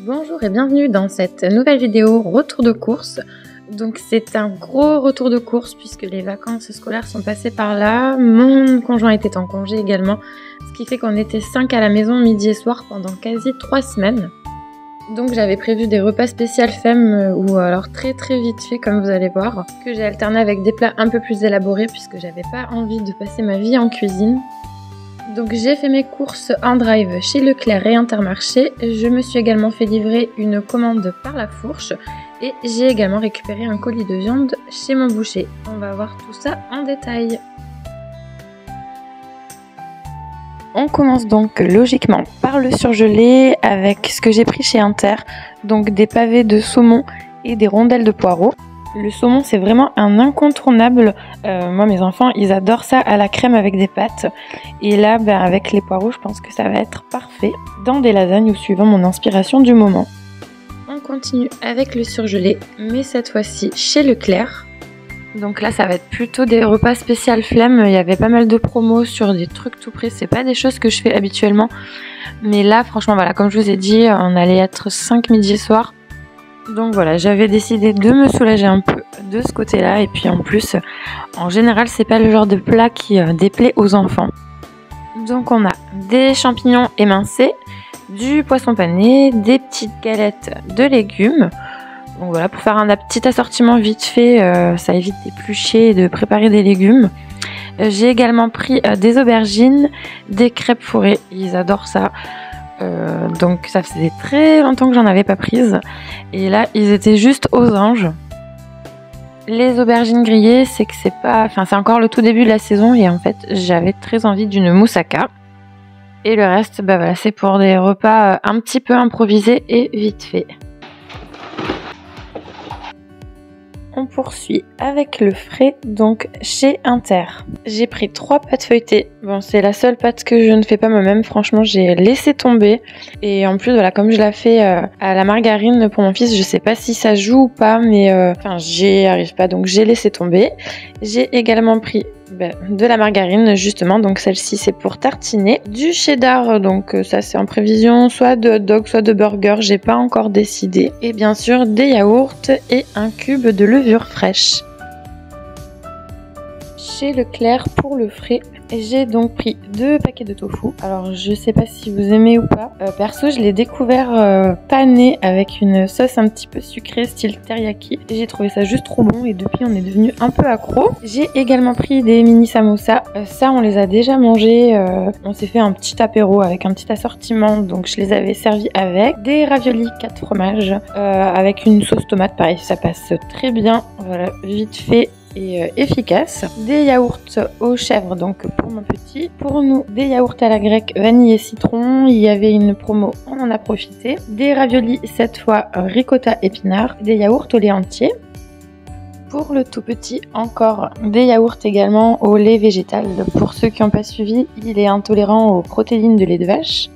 Bonjour et bienvenue dans cette nouvelle vidéo retour de course. Donc c'est un gros retour de course puisque les vacances scolaires sont passées par là. Mon conjoint était en congé également, ce qui fait qu'on était 5 à la maison midi et soir pendant quasi 3 semaines. Donc j'avais prévu des repas spécial femme ou alors très vite fait comme vous allez voir, que j'ai alterné avec des plats un peu plus élaborés puisque j'avais pas envie de passer ma vie en cuisine. Donc j'ai fait mes courses en drive chez Leclerc et Intermarché. Je me suis également fait livrer une commande par la fourche et j'ai également récupéré un colis de viande chez mon boucher. On va voir tout ça en détail. On commence donc logiquement par le surgelé avec ce que j'ai pris chez Inter, donc des pavés de saumon et des rondelles de poireaux. Le saumon c'est vraiment un incontournable, moi mes enfants ils adorent ça à la crème avec des pâtes et là avec les poireaux je pense que ça va être parfait dans des lasagnes ou suivant mon inspiration du moment. On continue avec le surgelé mais cette fois-ci chez Leclerc. Donc là ça va être plutôt des repas spécial flemme, il y avait pas mal de promos sur des trucs tout près, c'est pas des choses que je fais habituellement mais là franchement voilà comme je vous ai dit on allait être 5 midi et soir. Donc voilà, j'avais décidé de me soulager un peu de ce côté-là et puis en plus, en général, c'est pas le genre de plat qui déplaît aux enfants. Donc on a des champignons émincés, du poisson pané, des petites galettes de légumes. Donc voilà, pour faire un petit assortiment vite fait, ça évite d'éplucher et de préparer des légumes. J'ai également pris des aubergines, des crêpes fourrées, ils adorent ça. Donc ça faisait très longtemps que j'en avais pas prise et là ils étaient juste aux anges. Les aubergines grillées c'est que c'est encore le tout début de la saison et en fait j'avais très envie d'une moussaka et le reste voilà, c'est pour des repas un petit peu improvisés et vite fait. On poursuit avec le frais, donc chez Inter. J'ai pris 3 pâtes feuilletées. Bon, c'est la seule pâte que je ne fais pas moi-même. Franchement, j'ai laissé tomber. Et en plus, voilà, comme je la fais à la margarine pour mon fils, je sais pas si ça joue ou pas, mais j'y arrive pas, donc j'ai laissé tomber. J'ai également pris de la margarine justement, donc celle-ci c'est pour tartiner, du cheddar, donc ça c'est en prévision soit de hot dog soit de burger, j'ai pas encore décidé, et bien sûr des yaourts et un cube de levure fraîche. Chez Leclerc pour le frais, j'ai donc pris 2 paquets de tofu. Alors je sais pas si vous aimez ou pas. Perso je l'ai découvert pané avec une sauce un petit peu sucrée style teriyaki. J'ai trouvé ça juste trop bon et depuis on est devenu un peu accro. J'ai également pris des mini samosas. Ça on les a déjà mangés. On s'est fait un petit apéro avec un petit assortiment, donc je les avais servis avec des raviolis 4 fromages avec une sauce tomate. Pareil ça passe très bien. Voilà, vite fait et efficace. Des yaourts aux chèvres donc pour mon petit. Pour nous, des yaourts à la grecque vanille et citron. Il y avait une promo, on en a profité. Des raviolis cette fois ricotta épinards. Des yaourts au lait entier. Pour le tout petit, encore des yaourts également au lait végétal. Pour ceux qui n'ont pas suivi, il est intolérant aux protéines de lait de vache.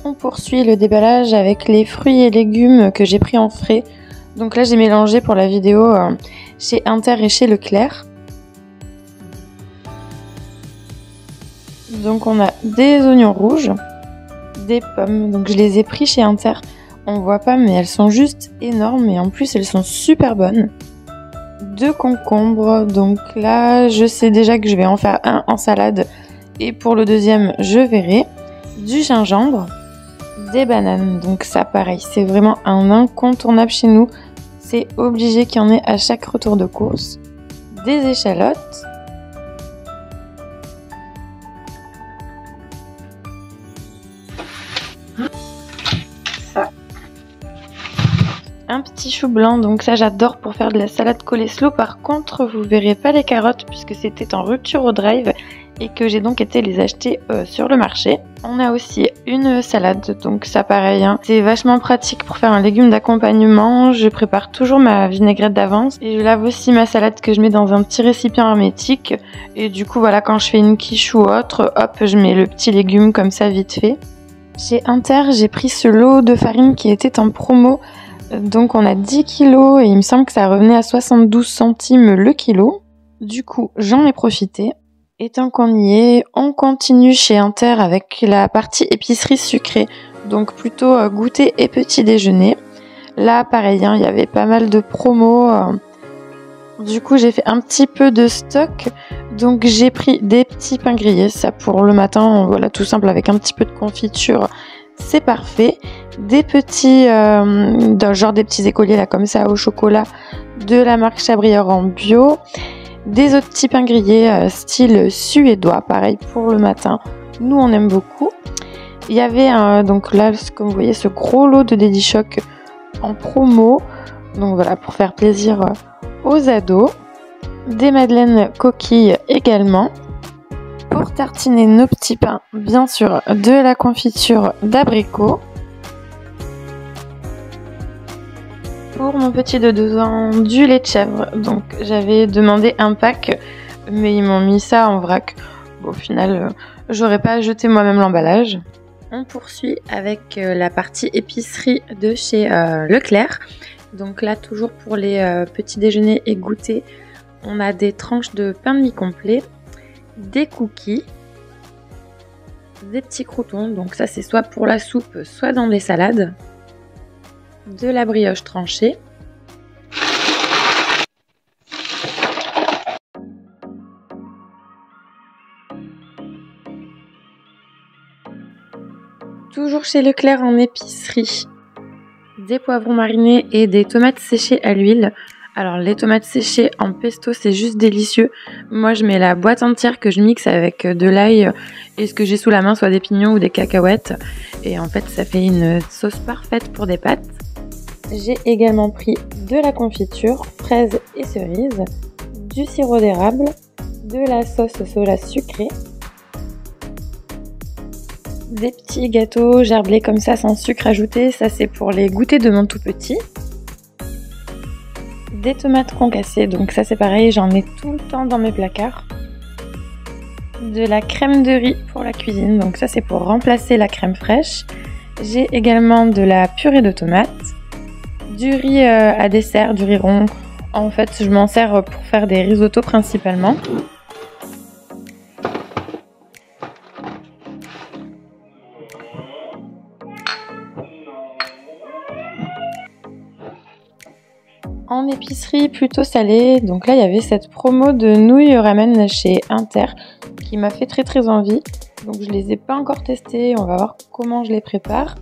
On poursuit le déballage avec les fruits et légumes que j'ai pris en frais. Donc là j'ai mélangé pour la vidéo chez Inter et chez Leclerc. Donc on a des oignons rouges, des pommes, donc je les ai pris chez Inter. On voit pas mais elles sont juste énormes et en plus elles sont super bonnes. 2 concombres, donc là je sais déjà que je vais en faire un en salade et pour le deuxième je verrai. Du gingembre, des bananes, donc ça pareil c'est vraiment un incontournable chez nous. C'est obligé qu'il y en ait à chaque retour de course. Des échalotes. Ça. Un petit chou blanc, donc ça j'adore pour faire de la salade coleslaw. Par contre, vous verrez pas les carottes puisque c'était en rupture au drive et que j'ai donc été les acheter sur le marché. On a aussi une salade, donc ça pareil, hein. C'est vachement pratique pour faire un légume d'accompagnement. Je prépare toujours ma vinaigrette d'avance et je lave aussi ma salade que je mets dans un petit récipient hermétique. Et du coup voilà, quand je fais une quiche ou autre, hop, je mets le petit légume comme ça vite fait. Chez Inter, j'ai pris ce lot de farine qui était en promo. Donc on a 10 kilos et il me semble que ça revenait à 72 centimes le kilo. Du coup, j'en ai profité. Et tant qu'on y est, on continue chez Inter avec la partie épicerie sucrée, donc plutôt goûter et petit déjeuner. Là, pareil, il y avait pas mal de promos. Du coup, j'ai fait un petit peu de stock. Donc, j'ai pris des petits pains grillés. Ça, pour le matin, voilà, tout simple, avec un petit peu de confiture, c'est parfait. Des petits, genre des petits écoliers, là, comme ça, au chocolat, de la marque Chabrior en bio. Des autres petits pains grillés, style suédois, pareil, pour le matin. Nous, on aime beaucoup. Il y avait, donc là, comme vous voyez, ce gros lot de Daily Choc en promo. Donc voilà, pour faire plaisir aux ados. Des madeleines coquilles également. Pour tartiner nos petits pains, bien sûr, de la confiture d'abricot. Pour mon petit de 2 ans, du lait de chèvre. Donc j'avais demandé un pack, mais ils m'ont mis ça en vrac. Bon, au final, j'aurais pas jeté moi-même l'emballage. On poursuit avec la partie épicerie de chez Leclerc. Donc là, toujours pour les petits déjeuners et goûters, on a des tranches de pain de mie complet, des cookies, des petits croûtons. Donc ça, c'est soit pour la soupe, soit dans les salades. De la brioche tranchée. Toujours chez Leclerc en épicerie, des poivrons marinés et des tomates séchées à l'huile. Alors les tomates séchées en pesto, c'est juste délicieux. Moi je mets la boîte entière que je mixe avec de l'ail et ce que j'ai sous la main, soit des pignons ou des cacahuètes. Et en fait ça fait une sauce parfaite pour des pâtes. J'ai également pris de la confiture, fraises et cerises, du sirop d'érable, de la sauce soja sucrée, des petits gâteaux gerblés comme ça sans sucre ajouté, ça c'est pour les goûters de mon tout petit. Des tomates concassées, donc ça c'est pareil, j'en ai tout le temps dans mes placards. De la crème de riz pour la cuisine, donc ça c'est pour remplacer la crème fraîche. J'ai également de la purée de tomates. Du riz à dessert, du riz rond. En fait, je m'en sers pour faire des risottos principalement. En épicerie plutôt salée, donc là il y avait cette promo de nouilles ramen chez Inter qui m'a fait très envie. Donc je les ai pas encore testées, on va voir comment je les prépare.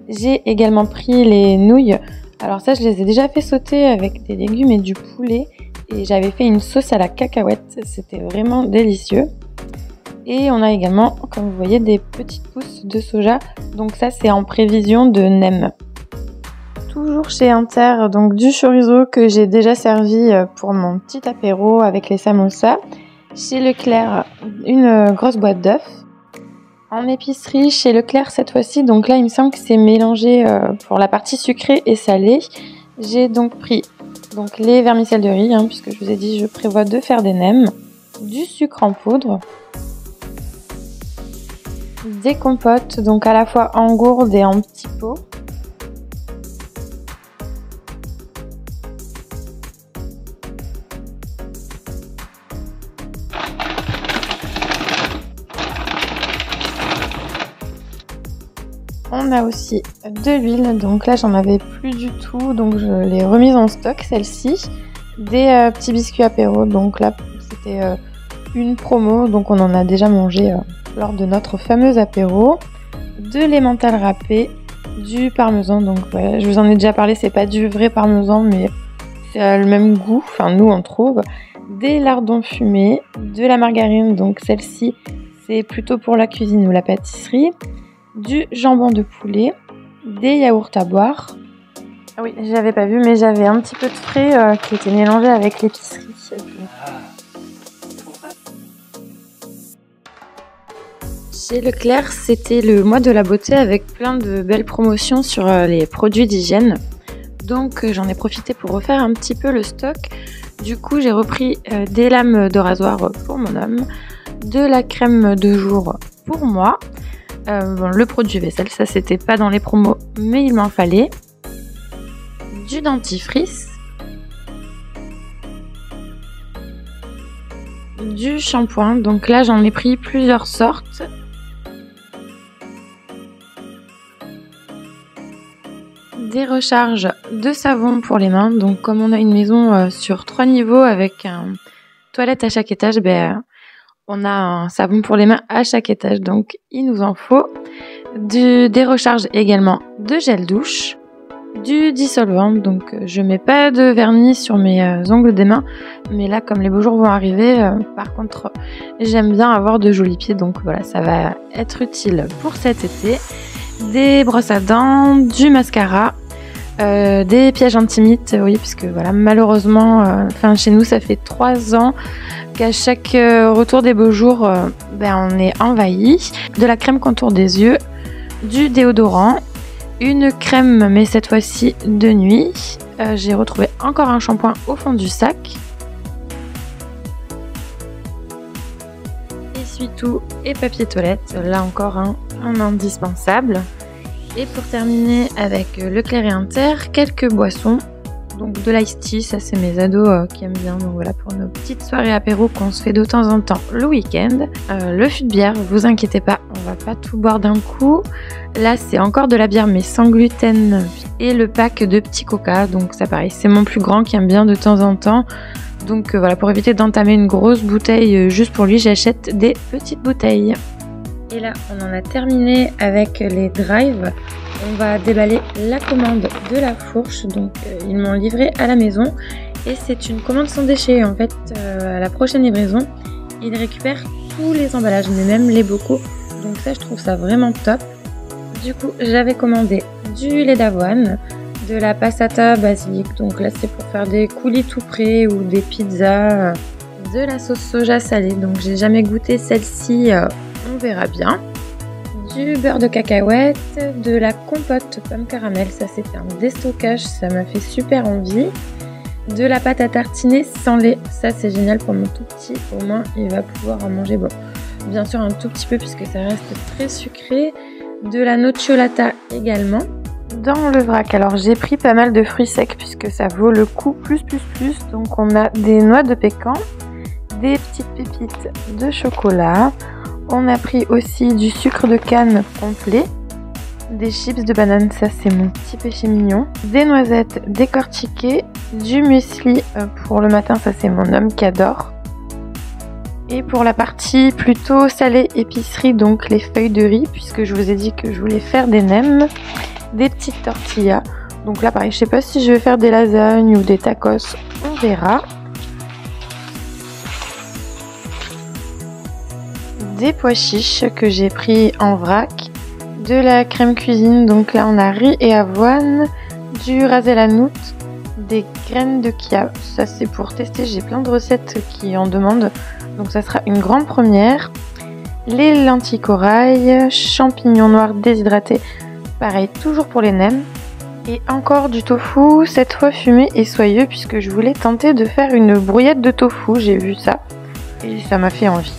J'ai également pris les nouilles. Alors ça, je les ai déjà fait sauter avec des légumes et du poulet. Et j'avais fait une sauce à la cacahuète. C'était vraiment délicieux. Et on a également, comme vous voyez, des petites pousses de soja. Donc ça, c'est en prévision de Nem. Toujours chez Inter, donc du chorizo que j'ai déjà servi pour mon petit apéro avec les samosas. Chez Leclerc, une grosse boîte d'œufs. En épicerie, chez Leclerc cette fois-ci, donc là il me semble que c'est mélangé pour la partie sucrée et salée. J'ai donc pris les vermicelles de riz, puisque je vous ai dit je prévois de faire des nems, du sucre en poudre, des compotes, donc à la fois en gourde et en petits pots. On a aussi de l'huile, donc là j'en avais plus du tout, donc je l'ai remise en stock celle-ci. Des petits biscuits apéro, donc là c'était une promo, donc on en a déjà mangé lors de notre fameux apéro. De l'emmental râpé, du parmesan, donc voilà, je vous en ai déjà parlé, c'est pas du vrai parmesan mais c'est le même goût, enfin nous on trouve. Des lardons fumés, de la margarine, donc celle-ci c'est plutôt pour la cuisine ou la pâtisserie. Du jambon de poulet, des yaourts à boire. Ah oui, j'avais pas vu, mais j'avais un petit peu de frais qui était mélangé avec l'épicerie. Chez Leclerc, c'était le mois de la beauté avec plein de belles promotions sur les produits d'hygiène. Donc j'en ai profité pour refaire un petit peu le stock. Du coup, j'ai repris des lames de rasoir pour mon homme, de la crème de jour pour moi. Le produit vaisselle, ça c'était pas dans les promos, mais il m'en fallait. Du dentifrice, du shampoing. Donc là j'en ai pris plusieurs sortes. Des recharges de savon pour les mains. Donc comme on a une maison sur 3 niveaux avec une toilette à chaque étage, on a un savon pour les mains à chaque étage. Donc il nous en faut. Des recharges également de gel douche. Du dissolvant, donc je mets pas de vernis sur mes ongles des mains, mais là comme les beaux jours vont arriver, par contre j'aime bien avoir de jolis pieds, donc voilà, ça va être utile pour cet été. Des brosses à dents, du mascara, des pièges anti-mites, oui, puisque voilà, malheureusement, chez nous ça fait 3 ans qu'à chaque retour des beaux jours, on est envahi. De la crème contour des yeux, du déodorant, une crème, mais cette fois-ci de nuit. J'ai retrouvé encore un shampoing au fond du sac. Essuie-tout et papier toilette, là encore un indispensable. Et pour terminer avec Leclerc et Inter, quelques boissons. Donc de l'ice tea, ça c'est mes ados qui aiment bien. Donc voilà, pour nos petites soirées apéro qu'on se fait de temps en temps le week-end. Le fût de bière, vous inquiétez pas, on va pas tout boire d'un coup. Là c'est encore de la bière mais sans gluten. Et le pack de petits coca, donc ça pareil, c'est mon plus grand qui aime bien de temps en temps. Donc voilà, pour éviter d'entamer une grosse bouteille juste pour lui, j'achète des petites bouteilles. Et là, on en a terminé avec les drives. On va déballer la commande de la fourche. Donc, ils m'ont livré à la maison. Et c'est une commande sans déchets. En fait, à la prochaine livraison, ils récupèrent tous les emballages, mais même les bocaux. Donc ça, je trouve ça vraiment top. Du coup, j'avais commandé du lait d'avoine, de la passata basilic. Donc là, c'est pour faire des coulis tout prêts ou des pizzas. De la sauce soja salée. Donc, j'ai jamais goûté celle-ci. On verra bien. Du beurre de cacahuète, de la compote pomme caramel, ça c'était un déstockage, ça m'a fait super envie. De la pâte à tartiner sans lait, ça c'est génial pour mon tout petit, au moins il va pouvoir en manger, bon, bien sûr un tout petit peu puisque ça reste très sucré. De la nocciolata également. Dans le vrac, alors j'ai pris pas mal de fruits secs puisque ça vaut le coup plus. Donc on a des noix de pécan, des petites pépites de chocolat. On a pris aussi du sucre de canne complet, des chips de banane, ça c'est mon petit péché mignon, des noisettes décortiquées, du muesli pour le matin, ça c'est mon homme qui adore. Et pour la partie plutôt salée épicerie, donc les feuilles de riz, puisque je vous ai dit que je voulais faire des nems, des petites tortillas. Donc là pareil, je sais pas si je vais faire des lasagnes ou des tacos, on verra. Des pois chiches que j'ai pris en vrac, de la crème cuisine, donc là on a riz et avoine, du ras el hanout, des graines de chia, ça c'est pour tester, j'ai plein de recettes qui en demandent, donc ça sera une grande première. Les lentilles corail, champignons noirs déshydratés, pareil toujours pour les nems. Et encore du tofu, cette fois fumé et soyeux puisque je voulais tenter de faire une brouillette de tofu, j'ai vu ça et ça m'a fait envie.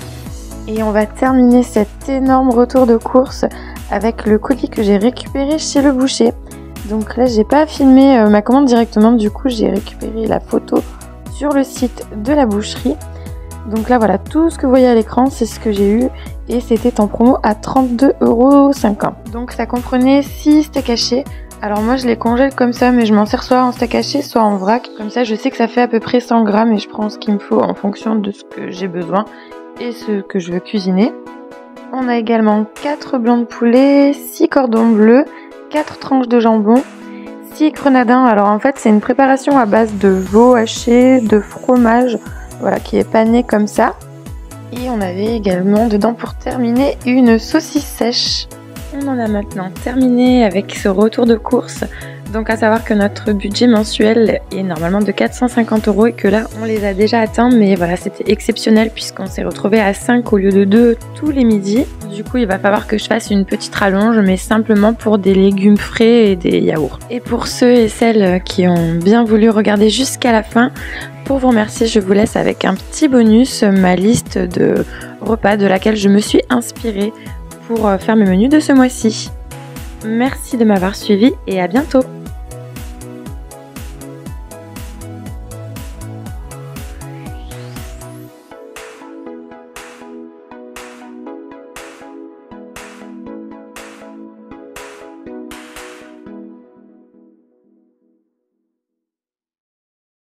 Et on va terminer cet énorme retour de course avec le colis que j'ai récupéré chez le boucher. Donc là j'ai pas filmé ma commande directement, du coup j'ai récupéré la photo sur le site de la boucherie. Donc là voilà, tout ce que vous voyez à l'écran c'est ce que j'ai eu et c'était en promo à 32,50 €. Donc ça comprenait 6 steaks hachés. Alors moi je les congèle comme ça, mais je m'en sers soit en steak haché soit en vrac. Comme ça je sais que ça fait à peu près 100 grammes et je prends ce qu'il me faut en fonction de ce que j'ai besoin et ce que je veux cuisiner. On a également 4 blancs de poulet, 6 cordons bleus, 4 tranches de jambon, 6 grenadins. Alors en fait c'est une préparation à base de veau haché, de fromage, voilà, qui est pané comme ça. Et on avait également dedans pour terminer une saucisse sèche. On en a maintenant terminé avec ce retour de course. Donc à savoir que notre budget mensuel est normalement de 450 € et que là on les a déjà atteints, mais voilà, c'était exceptionnel puisqu'on s'est retrouvé à 5 au lieu de 2 tous les midis. Du coup il va falloir que je fasse une petite rallonge, mais simplement pour des légumes frais et des yaourts. Et pour ceux et celles qui ont bien voulu regarder jusqu'à la fin, pour vous remercier, je vous laisse avec un petit bonus, ma liste de repas de laquelle je me suis inspirée pour faire mes menus de ce mois-ci. Merci de m'avoir suivi et à bientôt!